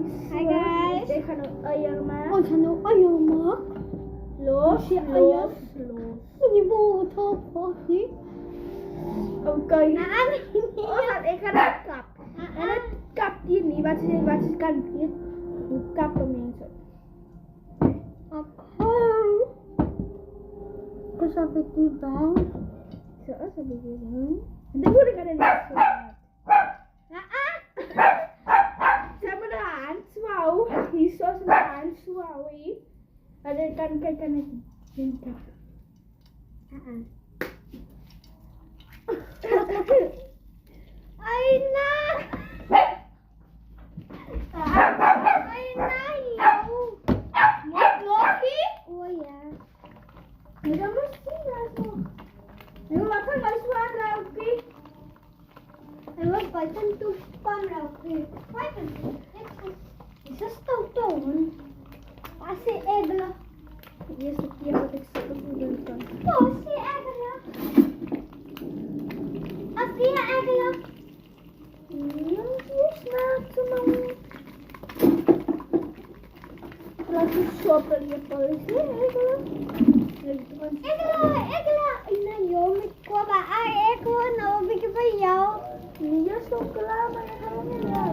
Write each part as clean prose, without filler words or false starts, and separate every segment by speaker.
Speaker 1: Hi guys.
Speaker 2: Ik ga nog eier maken.
Speaker 1: Oh, gaan we eier maken?
Speaker 2: Los.
Speaker 1: Die boren top, niet?
Speaker 2: Oké. Ik ga naar de kap. En het kap hier niet. Wat is kan hier? Hoe kappen mensen?
Speaker 1: Oké. Dus heb ik die bij.
Speaker 2: Zo, dat heb ik hier doen. En dan moet ik aan de nek zo. Ze hebben de hand zwauw. Hier is zoals een hand zwauw hier. En dan kan ik het in kap.
Speaker 1: Aina!
Speaker 2: Moet nog hier?
Speaker 1: Oh ja.
Speaker 2: Nee, dat moet zien nog. Nu wat kan maar zwaar oké?
Speaker 1: En wat bij ten toespan oké? Wat is dat stoten? Wat is egla?
Speaker 2: De eerste keer dat ik zo doen kan.
Speaker 1: Wat is egla? Wat is egla?
Speaker 2: Hoe smaakt ze nou? Laat je shoppen je politie.
Speaker 1: Egla! Ina joh, met kwaba ai egla nou ben ik bij jou.
Speaker 2: Niet je zo klaar, maar je gaat niet naar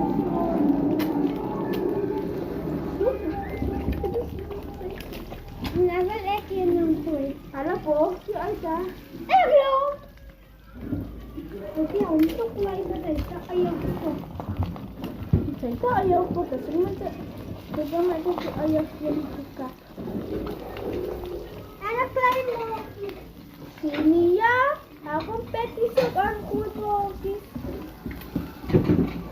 Speaker 1: Nou wil ik je nog goed.
Speaker 2: Hallo po, je uit daar.
Speaker 1: Egla!
Speaker 2: Oké, untuk mulai dari ayam potong. Itu ayam potong, terus kita macam tu ayam yang suka.
Speaker 1: Anak lain mau.
Speaker 2: Sini ya, aku peti sekarang kutoki.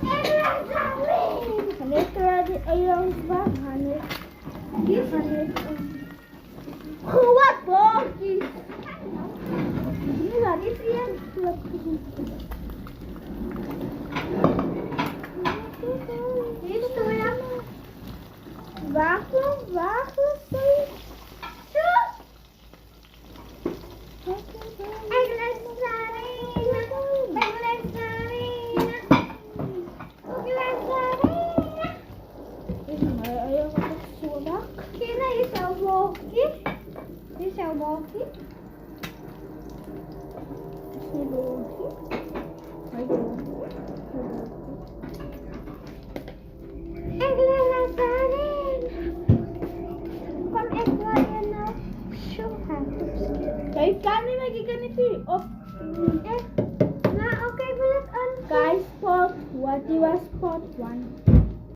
Speaker 1: Egla saling.
Speaker 2: Hanya terada ayam bahan. Hanya kuat boki. Ini lari siang kuat.
Speaker 1: Itu ya.
Speaker 2: Wacht, sorry.
Speaker 1: Egla saling. Egla saling. Egla saling.
Speaker 2: Ini ayam apa sudah?
Speaker 1: Kira isa walkie. Isa walkie. Egla saling. Kom egla je nou zo hard.
Speaker 2: Kijk, kan niet meer kijken itu. Op.
Speaker 1: Nah, oké, wil het aan.
Speaker 2: Guys, spot. What was spot 1?